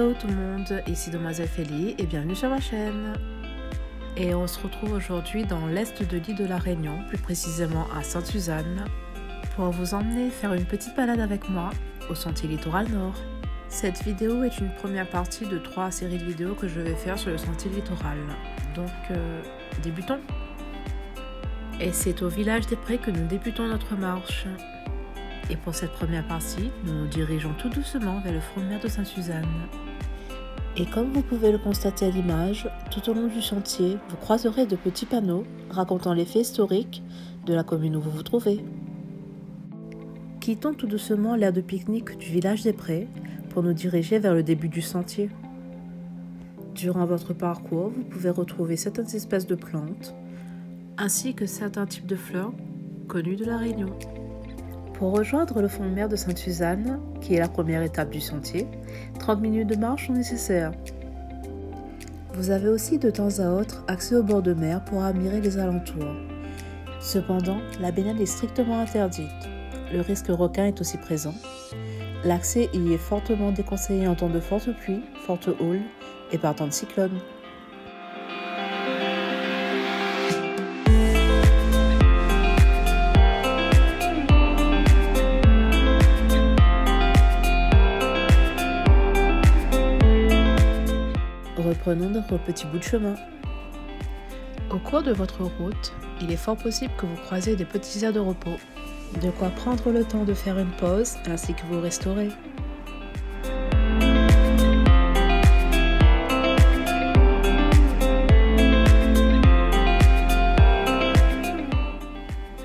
Hello tout le monde, ici Demoiselle Félie et bienvenue sur ma chaîne. Et on se retrouve aujourd'hui dans l'est de l'île de la Réunion, plus précisément à Sainte-Suzanne, pour vous emmener faire une petite balade avec moi au sentier littoral nord. Cette vidéo est une première partie de 3 séries de vidéos que je vais faire sur le sentier littoral. Donc débutons. Et c'est au village des Prés que nous débutons notre marche. Et pour cette première partie, nous nous dirigeons tout doucement vers le front de mer de Sainte-Suzanne. Et comme vous pouvez le constater à l'image, tout au long du sentier, vous croiserez de petits panneaux racontant les faits historiques de la commune où vous vous trouvez. Quittons tout doucement l'aire de pique-nique du village des Prés pour nous diriger vers le début du sentier. Durant votre parcours, vous pouvez retrouver certaines espèces de plantes, ainsi que certains types de fleurs connus de la Réunion. Pour rejoindre le fond de mer de Sainte-Suzanne, qui est la première étape du sentier, 30 minutes de marche sont nécessaires. Vous avez aussi de temps à autre accès au bord de mer pour admirer les alentours. Cependant, la baignade est strictement interdite. Le risque requin est aussi présent. L'accès y est fortement déconseillé en temps de forte pluie, forte houle et par temps de cyclone. Reprenons notre petit bout de chemin. Au cours de votre route, il est fort possible que vous croisiez des petits aires de repos, de quoi prendre le temps de faire une pause ainsi que vous restaurer.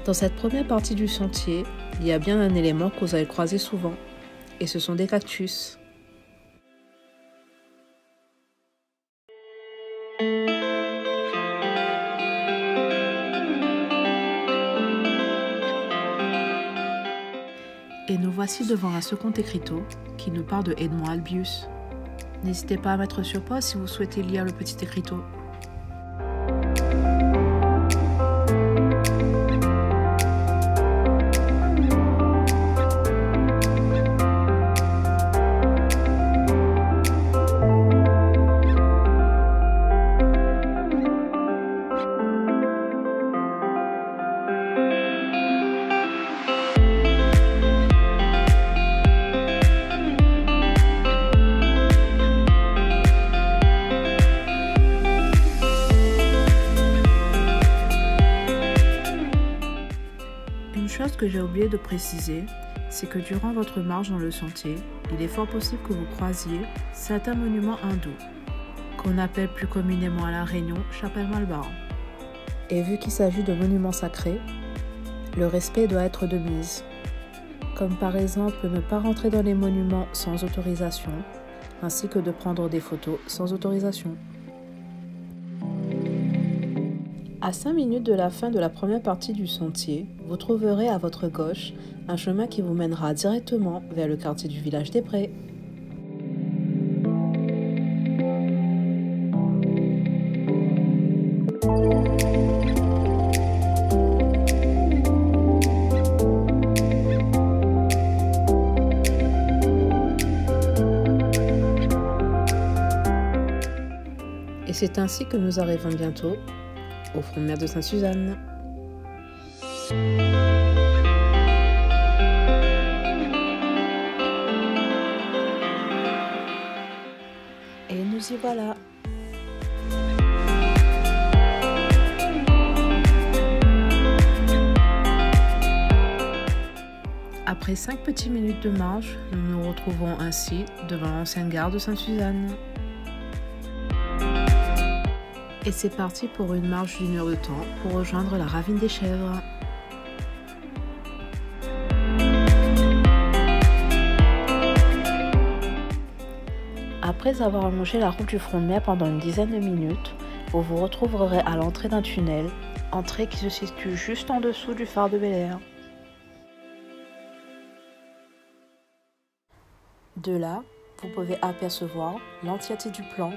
Dans cette première partie du sentier, il y a bien un élément que vous allez croiser souvent, et ce sont des cactus. Et nous voici devant un second écriteau qui nous parle de Edmond Albius. N'hésitez pas à mettre sur pause si vous souhaitez lire le petit écriteau. Une chose que j'ai oublié de préciser, c'est que durant votre marche dans le sentier, il est fort possible que vous croisiez certains monuments hindous, qu'on appelle plus communément à La Réunion chapelle Malbar. Et vu qu'il s'agit de monuments sacrés, le respect doit être de mise, comme par exemple ne pas rentrer dans les monuments sans autorisation, ainsi que de prendre des photos sans autorisation. À 5 minutes de la fin de la première partie du sentier, vous trouverez à votre gauche un chemin qui vous mènera directement vers le quartier du village des Prés. Et c'est ainsi que nous arrivons bientôt au front de mer de Sainte-Suzanne. Et nous y voilà. Après 5 petites minutes de marche, nous nous retrouvons ainsi devant l'ancienne gare de Sainte-Suzanne. Et c'est parti pour une marche d'1 heure de temps pour rejoindre la ravine des Chèvres. Après avoir allongé la route du front de mer pendant une dizaine de minutes, vous vous retrouverez à l'entrée d'un tunnel, entrée qui se situe juste en dessous du phare de Bel-Air. De là, vous pouvez apercevoir l'entièreté du plan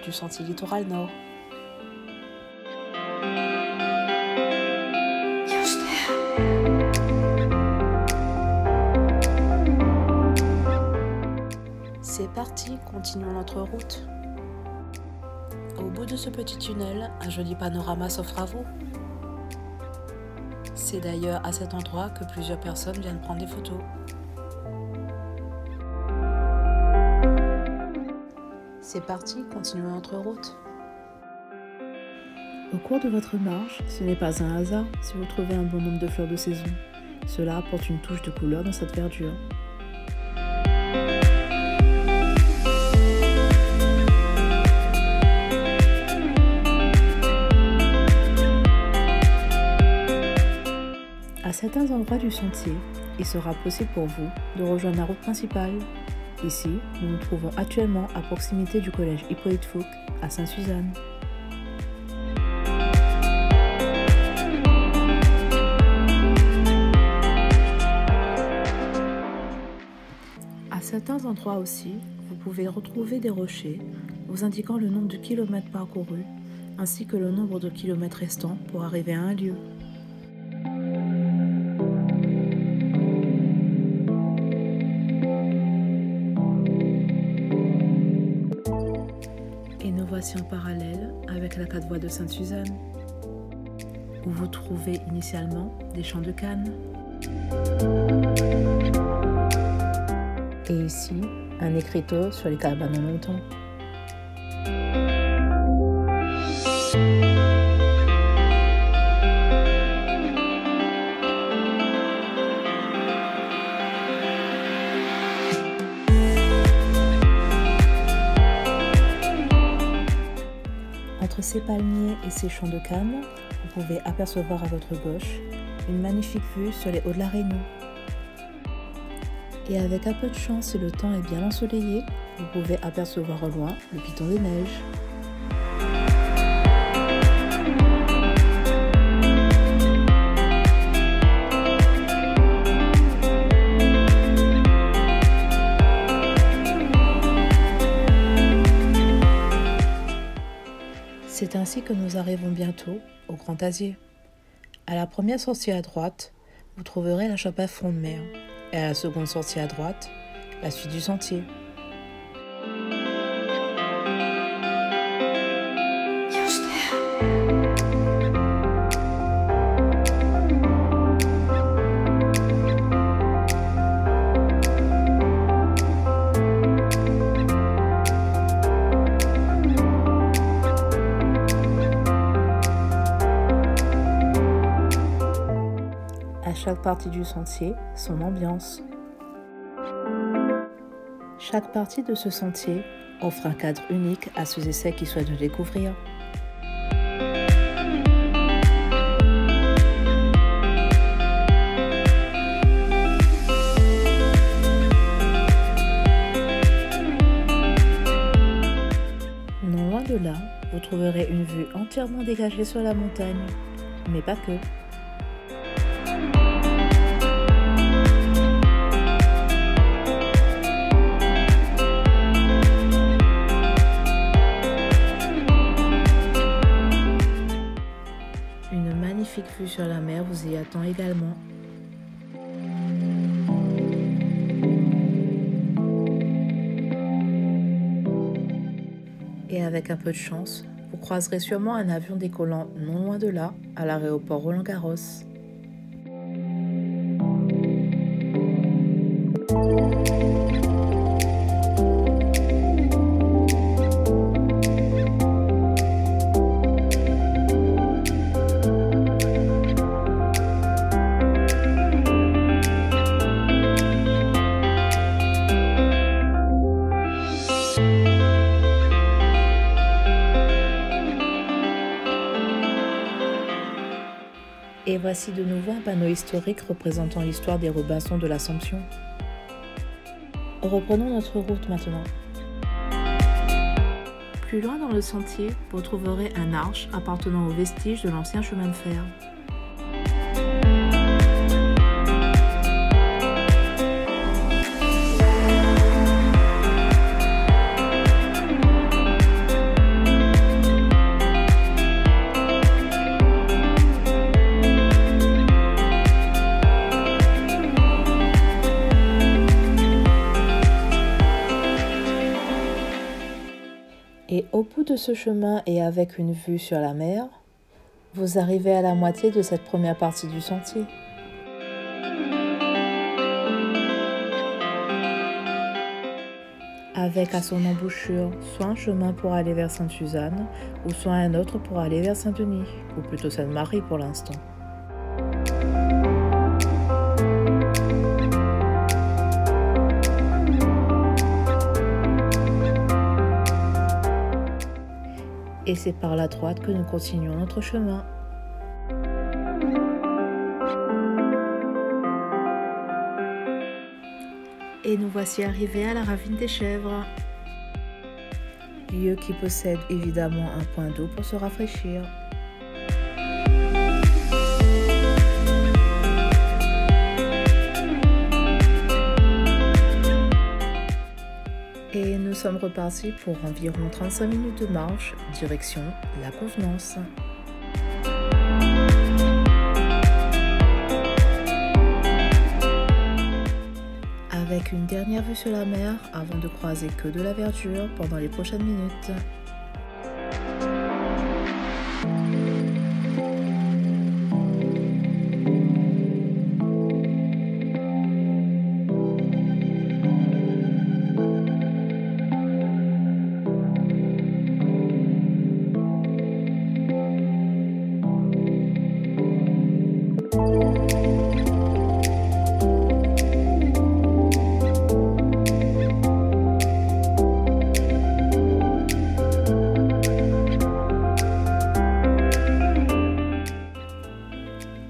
du sentier littoral nord. parti, continuons notre route. Au bout de ce petit tunnel, un joli panorama s'offre à vous. C'est d'ailleurs à cet endroit que plusieurs personnes viennent prendre des photos. C'est parti, continuons notre route. Au cours de votre marche, ce n'est pas un hasard si vous trouvez un bon nombre de fleurs de saison. Cela apporte une touche de couleur dans cette verdure. À certains endroits du sentier, il sera possible pour vous de rejoindre la route principale. Ici, nous nous trouvons actuellement à proximité du collège Hippolyte Fouque à Sainte-Suzanne. À certains endroits aussi, vous pouvez retrouver des rochers vous indiquant le nombre de kilomètres parcourus ainsi que le nombre de kilomètres restants pour arriver à un lieu. Et nous voici en parallèle avec la 4 voies de Sainte-Suzanne, où vous trouvez initialement des champs de canne. Et ici, un écriteau sur les cabanes en longtemps. Entre ces palmiers et ces champs de canne, vous pouvez apercevoir à votre gauche une magnifique vue sur les hauts de la Réunion. Et avec un peu de chance, si le temps est bien ensoleillé, vous pouvez apercevoir au loin le Piton des Neiges. C'est ainsi que nous arrivons bientôt au Grand Asier. À la première sortie à droite, vous trouverez la chapelle Front de Mer. Et à la seconde sortie à droite, la suite du sentier. À chaque partie du sentier, son ambiance. Chaque partie de ce sentier offre un cadre unique à ceux et celles qui souhaitent le découvrir. Non loin de là, vous trouverez une vue entièrement dégagée sur la montagne, mais pas que. Une magnifique vue sur la mer vous y attend également. Et avec un peu de chance, vous croiserez sûrement un avion décollant non loin de là, à l'aéroport Roland-Garros. Et voici de nouveau un panneau historique représentant l'histoire des Robinsons de l'Assomption. Reprenons notre route maintenant. Plus loin dans le sentier, vous trouverez un arche appartenant aux vestiges de l'ancien chemin de fer. de ce chemin et avec une vue sur la mer, vous arrivez à la moitié de cette première partie du sentier. Avec à son embouchure soit un chemin pour aller vers Sainte-Suzanne ou soit un autre pour aller vers Saint-Denis, ou plutôt Sainte-Marie pour l'instant. Et c'est par la droite que nous continuons notre chemin. Et nous voici arrivés à la ravine des Chèvres, lieu qui possède évidemment un point d'eau pour se rafraîchir. Et nous sommes repartis pour environ 35 minutes de marche, direction La Convenance. Avec une dernière vue sur la mer avant de croiser que de la verdure pendant les prochaines minutes.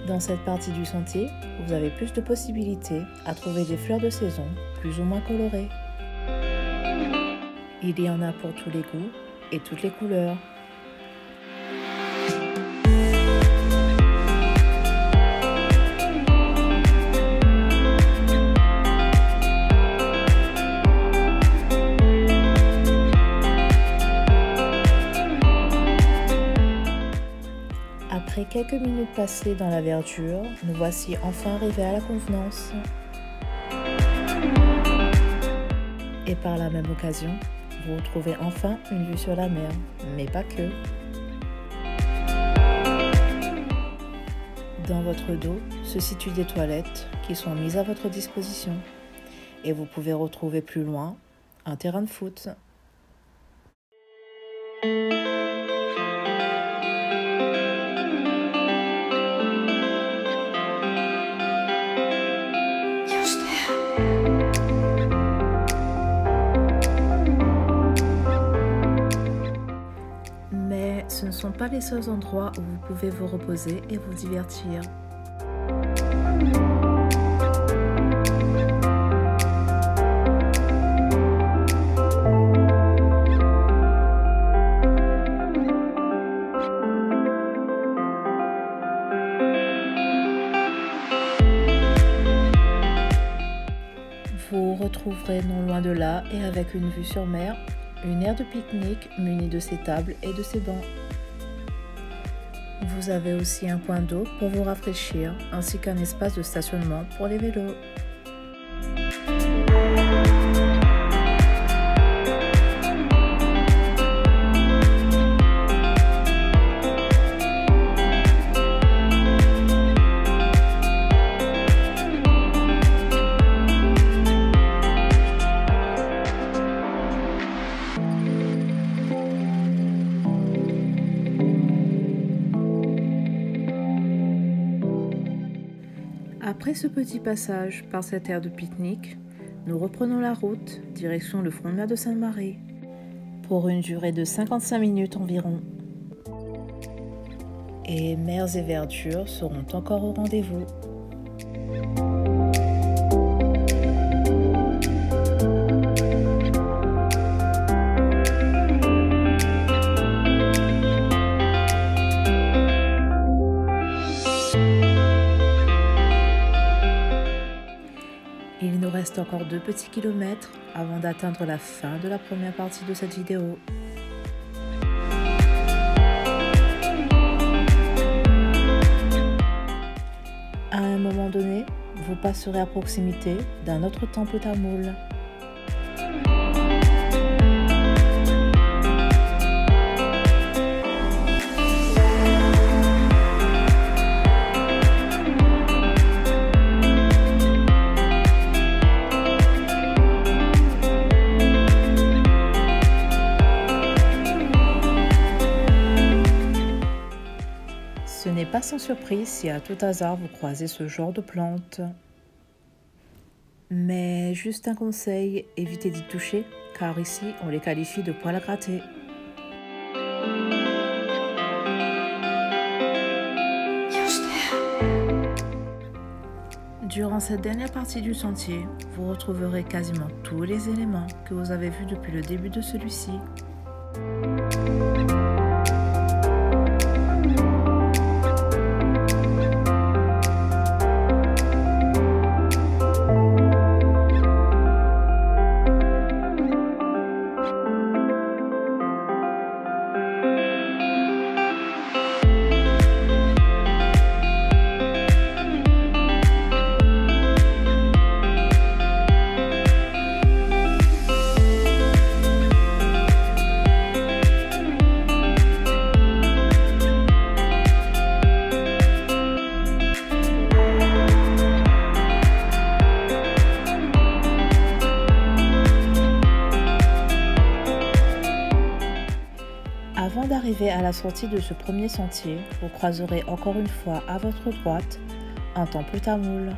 Dans cette partie du sentier, vous avez plus de possibilités à trouver des fleurs de saison, plus ou moins colorées. Il y en a pour tous les goûts et toutes les couleurs. Après quelques minutes passées dans la verdure, nous voici enfin arrivés à la Convenance. Et par la même occasion, vous retrouvez enfin une vue sur la mer, mais pas que. Dans votre dos se situent des toilettes qui sont mises à votre disposition. Et vous pouvez retrouver plus loin un terrain de foot. Mais ce ne sont pas les seuls endroits où vous pouvez vous reposer et vous divertir. Vous retrouverez non loin de là et avec une vue sur mer, une aire de pique-nique munie de ses tables et de ses bancs. Vous avez aussi un point d'eau pour vous rafraîchir ainsi qu'un espace de stationnement pour les vélos. Après ce petit passage par cette aire de pique-nique, nous reprenons la route, direction le front de mer de Sainte-Marie, pour une durée de 55 minutes environ. Et mers et verdures seront encore au rendez-vous. Il nous reste encore 2 petits kilomètres avant d'atteindre la fin de la première partie de cette vidéo. À un moment donné, vous passerez à proximité d'un autre temple tamoul. pas sans surprise si à tout hasard vous croisez ce genre de plantes. Mais juste un conseil, évitez d'y toucher, car ici on les qualifie de poils à gratter. Durant cette dernière partie du sentier, vous retrouverez quasiment tous les éléments que vous avez vus depuis le début de celui-ci. Avant d'arriver à la sortie de ce premier sentier, vous croiserez encore une fois à votre droite un temple tamoul.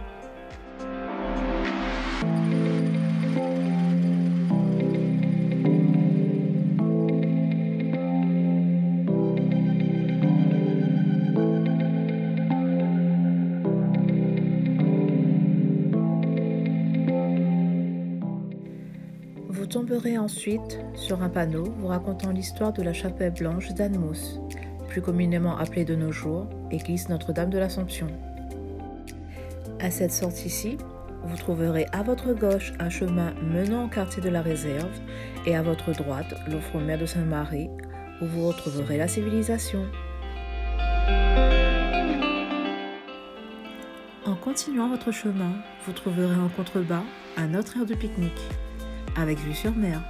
Vous tomberez ensuite sur un panneau vous racontant l'histoire de la chapelle blanche d'Annemasse, plus communément appelée de nos jours Église Notre-Dame de l'Assomption. À cette sortie-ci, vous trouverez à votre gauche un chemin menant au quartier de la Réserve et à votre droite le front de mer de Sainte-Marie, où vous retrouverez la civilisation. En continuant votre chemin, vous trouverez en contrebas un autre aire de pique-nique, avec vue sur mer.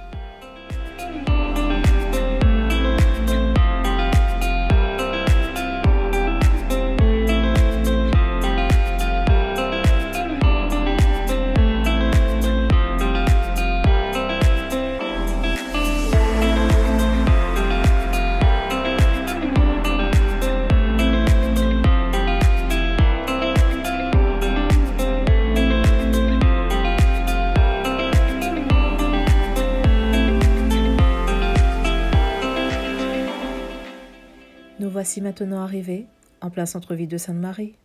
Nous voici maintenant arrivés en plein centre-ville de Sainte-Marie,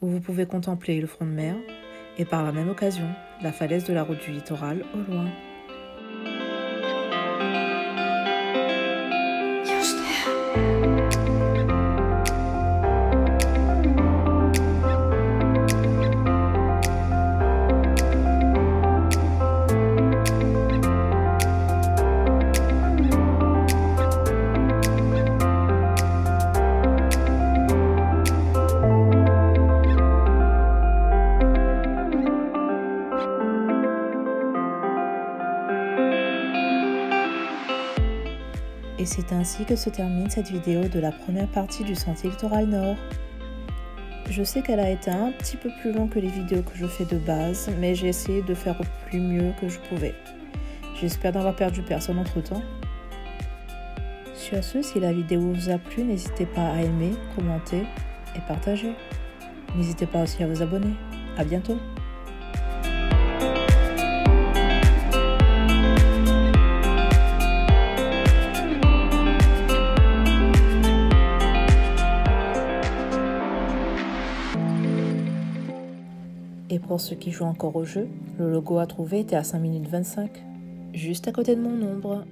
où vous pouvez contempler le front de mer et par la même occasion la falaise de la route du littoral au loin. Et c'est ainsi que se termine cette vidéo de la première partie du Sentier Littoral Nord. Je sais qu'elle a été un petit peu plus longue que les vidéos que je fais de base, mais j'ai essayé de faire au plus mieux que je pouvais. J'espère n'avoir perdu personne entre temps. Sur ce, si la vidéo vous a plu, n'hésitez pas à aimer, commenter et partager. N'hésitez pas aussi à vous abonner. À bientôt! Et pour ceux qui jouent encore au jeu, le logo à trouver était à 5 minutes 25, juste à côté de mon ombre.